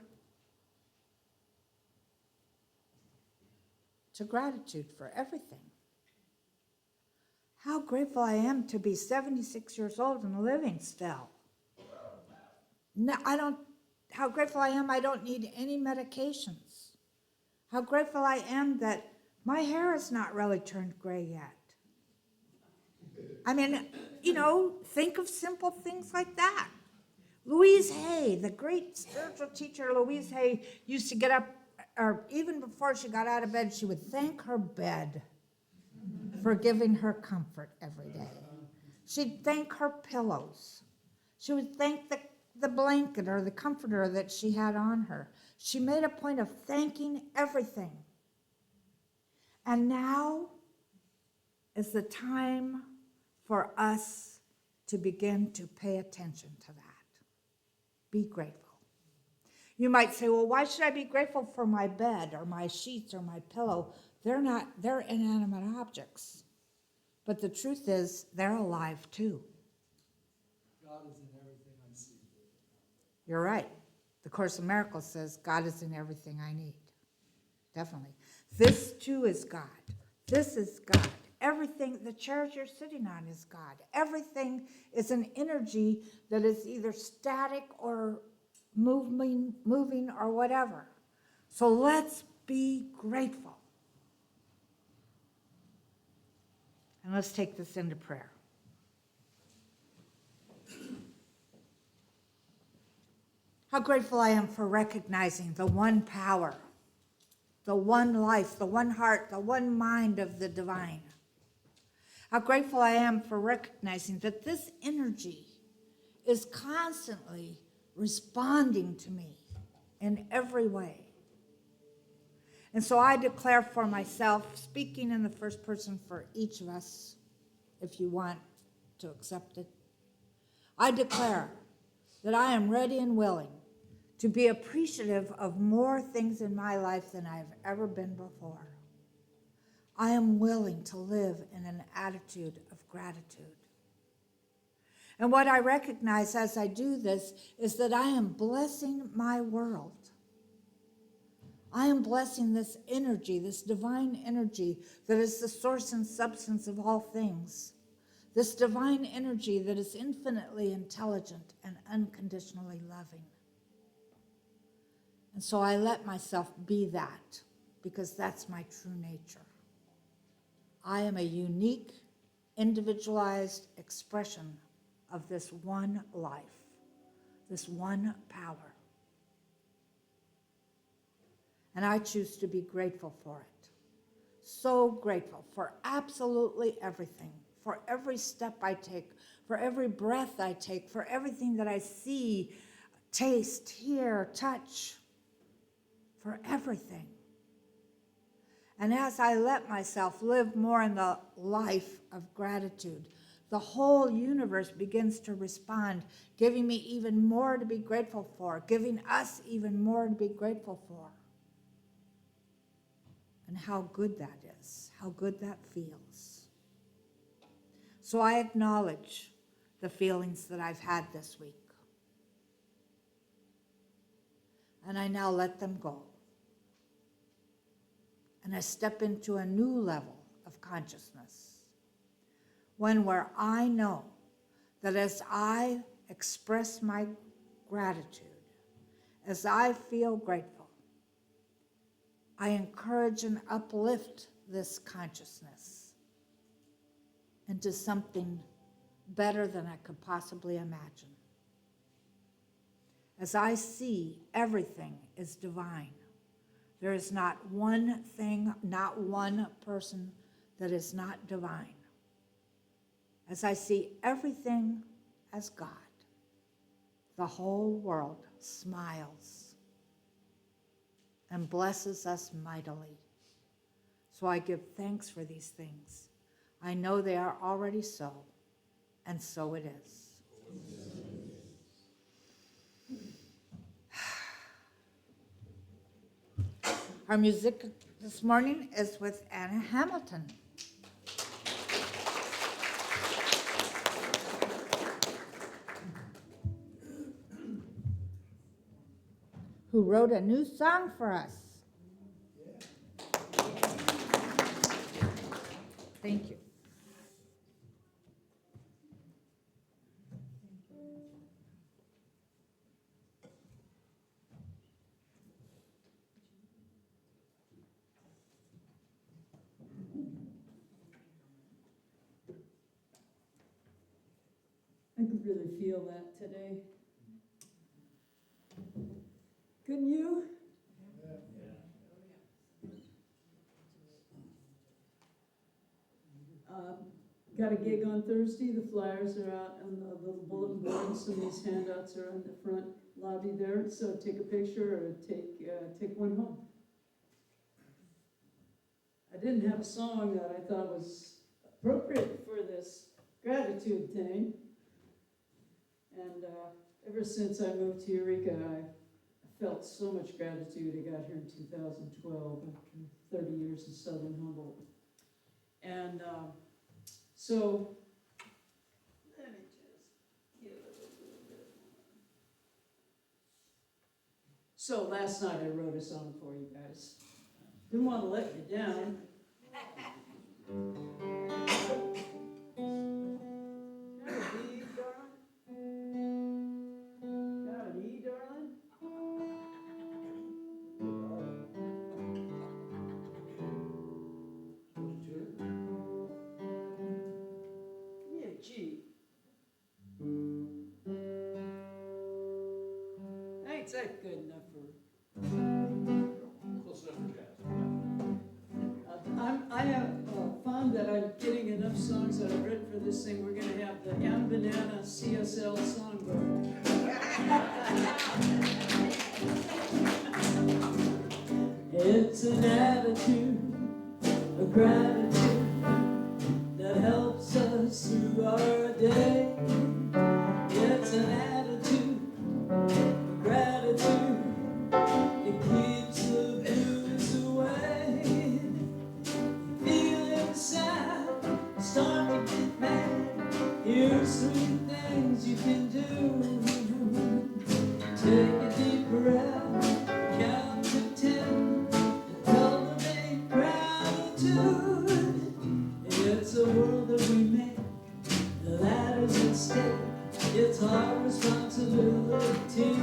to gratitude for everything. How grateful I am to be 76 years old and living still. No, how grateful I am I don't need any medications. How grateful I am that my hair has not really turned gray yet. I mean, think of simple things like that. Louise Hay, the great spiritual teacher Louise Hay, used to get up, or even before she got out of bed, she would thank her bed for giving her comfort every day. She'd thank her pillows. She would thank the blanket or the comforter that she had on her. She made a point of thanking everything. And now is the time for us to begin to pay attention to that. Be grateful. You might say, well, why should I be grateful for my bed or my sheets or my pillow? They're inanimate objects. But the truth is, they're alive too. God is in everything I see. You're right. The Course in Miracles says, God is in everything I need. Definitely. This too is God. This is God. Everything, the chairs you're sitting on is God. Everything is an energy that is either static or moving or whatever. So let's be grateful. And let's take this into prayer. How grateful I am for recognizing the one power, the one life, the one heart, the one mind of the divine. How grateful I am for recognizing that this energy is constantly responding to me in every way. And so I declare for myself, speaking in the first person for each of us, if you want to accept it, I declare that I am ready and willing to be appreciative of more things in my life than I've ever been before. I am willing to live in an attitude of gratitude. And what I recognize as I do this is that I am blessing my world. I am blessing this energy, this divine energy that is the source and substance of all things. This divine energy that is infinitely intelligent and unconditionally loving. And so I let myself be that because that's my true nature. I am a unique, individualized expression of this one life, this one power. And I choose to be grateful for it. So grateful for absolutely everything, for every step I take, for every breath I take, for everything that I see, taste, hear, touch, for everything. And as I let myself live more in the life of gratitude, the whole universe begins to respond, giving me even more to be grateful for, giving us even more to be grateful for. And how good that is, how good that feels. So I acknowledge the feelings that I've had this week. And I now let them go. And I step into a new level of consciousness. One where I know that as I express my gratitude, as I feel grateful, I encourage and uplift this consciousness into something better than I could possibly imagine. As I see everything is divine, there is not one thing, not one person that is not divine. As I see everything as God, the whole world smiles and blesses us mightily. So I give thanks for these things. I know they are already so, and so it is. Our music this morning is with Anna Hamilton. Who wrote a new song for us. Thank you. I could really feel that today. Couldn't you? Got a gig on Thursday. The flyers are out on the little bulletin boards, and these handouts are on the front lobby there. So take a picture or take one home. I didn't have a song that I thought was appropriate for this gratitude thing. And ever since I moved to Eureka, I felt so much gratitude. I got here in 2012 after 30 years in Southern Humboldt. And so, let me just give it a little bit more. So last night I wrote a song for you guys. Didn't want to let you down. Ain't that good enough for? Close enough for jazz. I have found that I'm getting enough songs that I've written for this thing. We're going to have the M Banana CSL songbook. It's an attitude of gratitude that helps us through our day. It's an attitude of gratitude. It keeps the blues away. Feeling sad, start to get mad. Here's three things Take a deep breath, count to 10, and cultivate gratitude. It's a world that we make, the ladder's at stake. It's our responsibility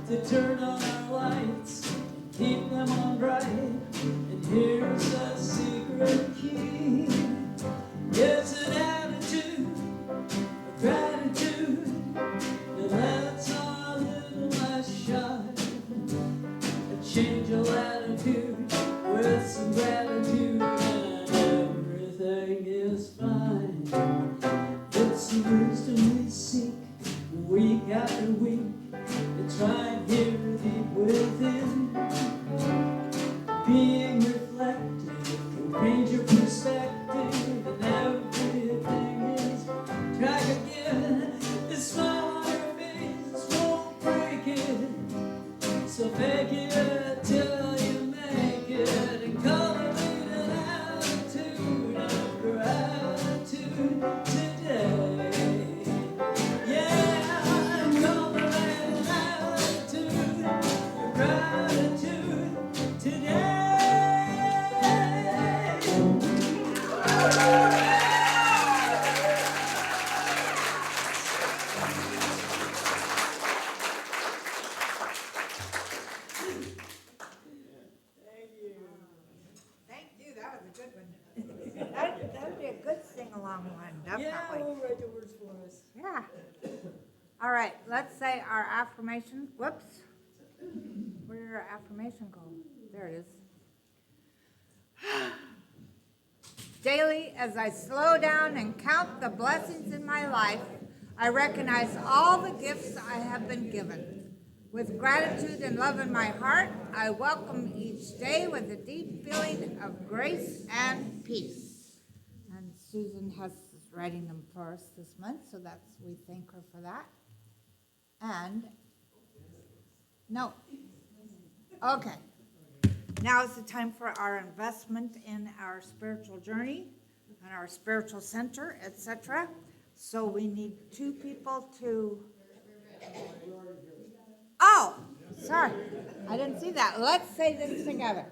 to turn on our lights, keep them on bright. And here's a secret key. It's an attitude of gratitude that lets our little light shine. A change of attitude with some gratitude, and everything is fine. It's the wisdom we seek week after week. It's right here deep within, being reflected can change your perspective, and everything is track again. The smile on your face won't break it, so fake it till you make it, and cultivate an attitude of gratitude today. Yeah, cultivate an attitude of gratitude today. Thank you, that was a good one. That would be a good sing-along one, Yeah, definitely. we'll write the words for us. Yeah. All right, let's say our affirmation, whoops. Where did our affirmation go? There it is. Daily, as I slow down and count the blessings in my life, I recognize all the gifts I have been given. With gratitude and love in my heart, I welcome each day with a deep feeling of grace and peace. And Susan is writing them for us this month, so we thank her for that. And, no. Okay. Now is the time for our investment in our spiritual journey and our spiritual center, etc. So we need two people to... Oh, sorry, I didn't see that. Let's say this together.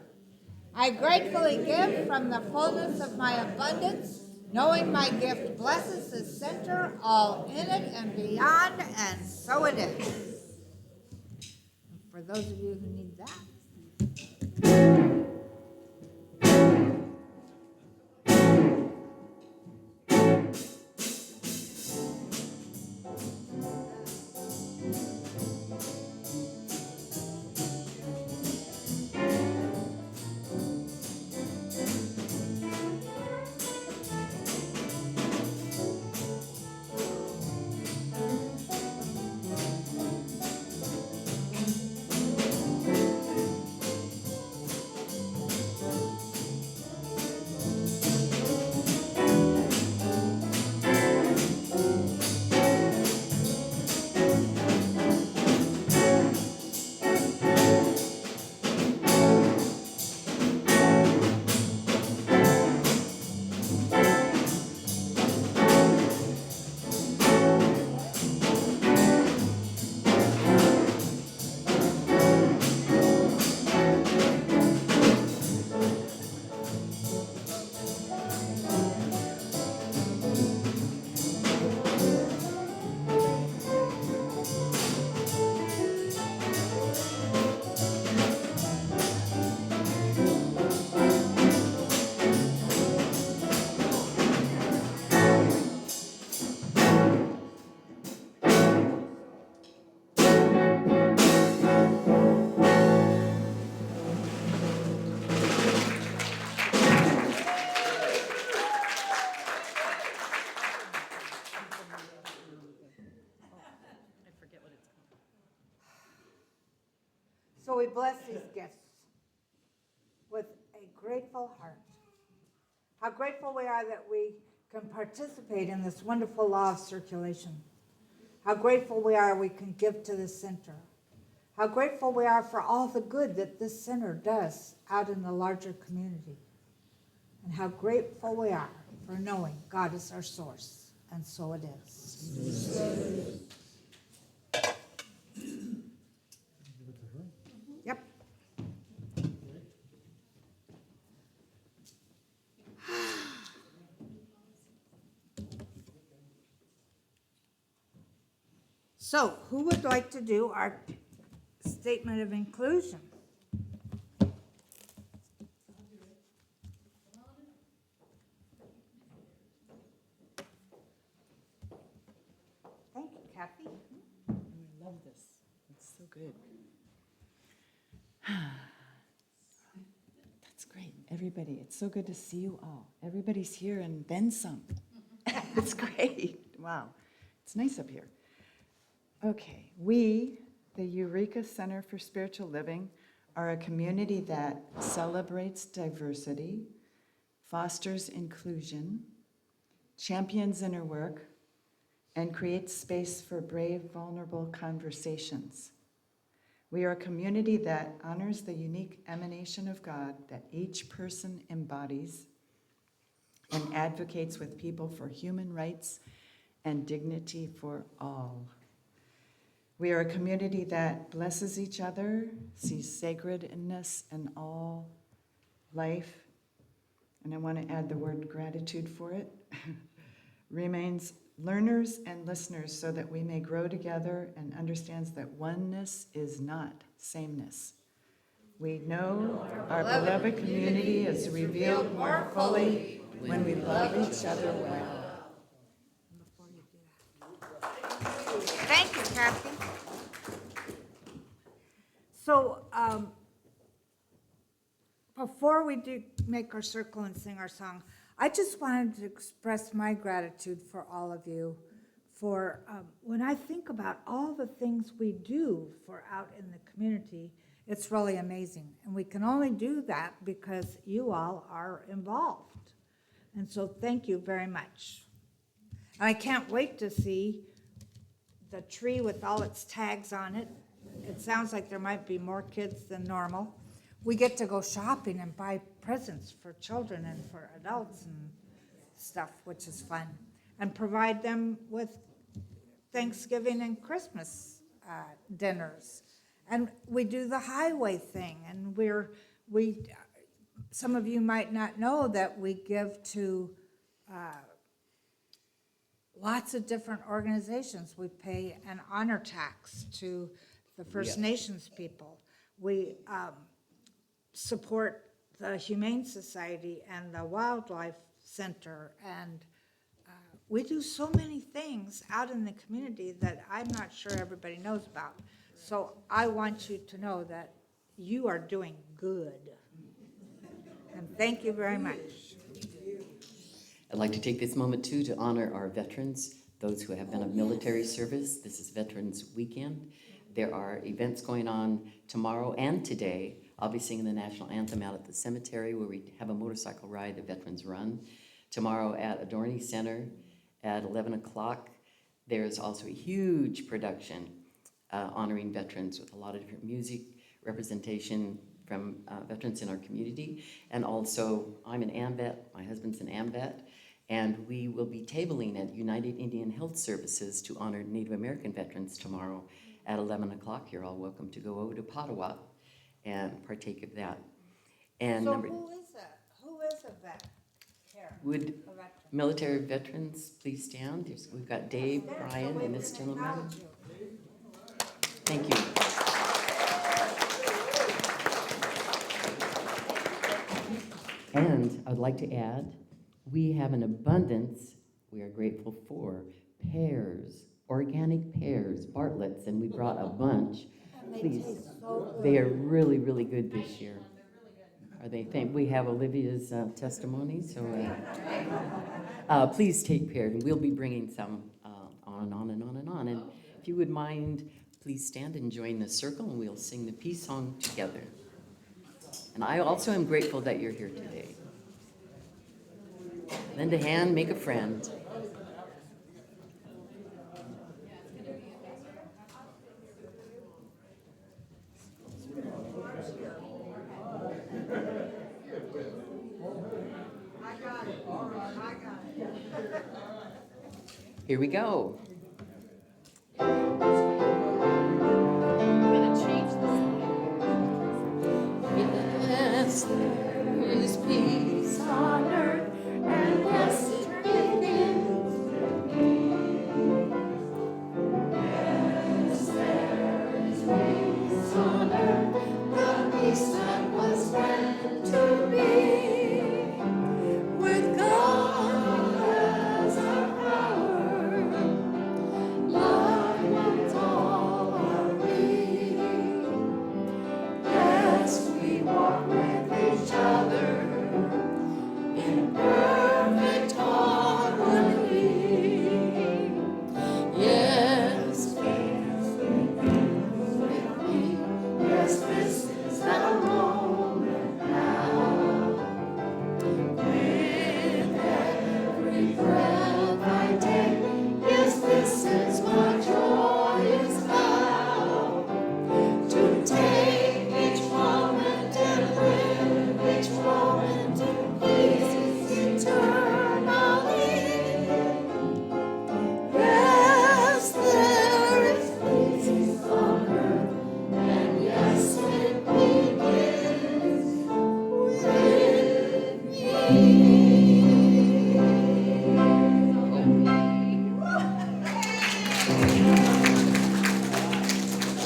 I gratefully give from the fullness of my abundance, knowing my gift blesses the center, all in it and beyond, and so it is. And for those of you who need that, so we bless these gifts with a grateful heart. How grateful we are that we can participate in this wonderful law of circulation. How grateful we are we can give to the center. How grateful we are for all the good that this center does out in the larger community. And how grateful we are for knowing God is our source, and so it is. So who would like to do our statement of inclusion? Thank you, Kathy. I love this. It's so good. That's great. Everybody, it's so good to see you all. Everybody's here and then some. It's great. Wow. It's nice up here. Okay, we, the Eureka Center for Spiritual Living, are a community that celebrates diversity, fosters inclusion, champions inner work, and creates space for brave, vulnerable conversations. We are a community that honors the unique emanation of God that each person embodies and advocates with people for human rights and dignity for all. We are a community that blesses each other, sees sacredness in all life, and I want to add the word gratitude for it, remains learners and listeners so that we may grow together and understands that oneness is not sameness. We know our beloved community is revealed more fully when we love each other well. Thank you, Kathy. So, before we do make our circle and sing our song, I just wanted to express my gratitude for all of you. For when I think about all the things we do for out in the community, it's really amazing. And we can only do that because you all are involved. And so thank you very much. And I can't wait to see the tree with all its tags on it. It sounds like there might be more kids than normal. We get to go shopping and buy presents for children and for adults and stuff, which is fun. And provide them with Thanksgiving and Christmas dinners. And we do the highway thing, and some of you might not know that we give to lots of different organizations. We pay an honor tax to the First Nations people. We support the Humane Society and the Wildlife Center, and we do so many things out in the community that I'm not sure everybody knows about. So I want you to know that you are doing good. And thank you very much. I'd like to take this moment, too, to honor our veterans, those who have been of military service. This is Veterans Weekend. There are events going on tomorrow and today. I'll be singing the national anthem out at the cemetery where we have a motorcycle ride, the Veterans Run. Tomorrow at Adorney Center at 11 o'clock. There's also a huge production honoring veterans with a lot of different music representation from veterans in our community. And also, I'm an AMVET, my husband's an AMVET, and we will be tabling at United Indian Health Services to honor Native American veterans tomorrow at 11 o'clock. You're all welcome to go over to Padua and partake of that. And So who is a vet here? would A veteran? military veterans please stand? We've got Dave, There, so Brian, we and this can gentleman. acknowledge you. Thank you. And I'd like to add, we have an abundance, we are grateful for, pears, organic pears, Bartlett's, and we brought a bunch. And they Please, taste so good. they are really, really good this year. Are they? We have Olivia's testimony, so please take care, and we'll be bringing some on and on and on and on. And if you would mind, please stand and join the circle, and we'll sing the peace song together. And I also am grateful that you're here today. Lend a hand, make a friend. Here we go. I'm gonna change this. Yes, there is peace on earth and blessed within.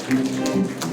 Thank you.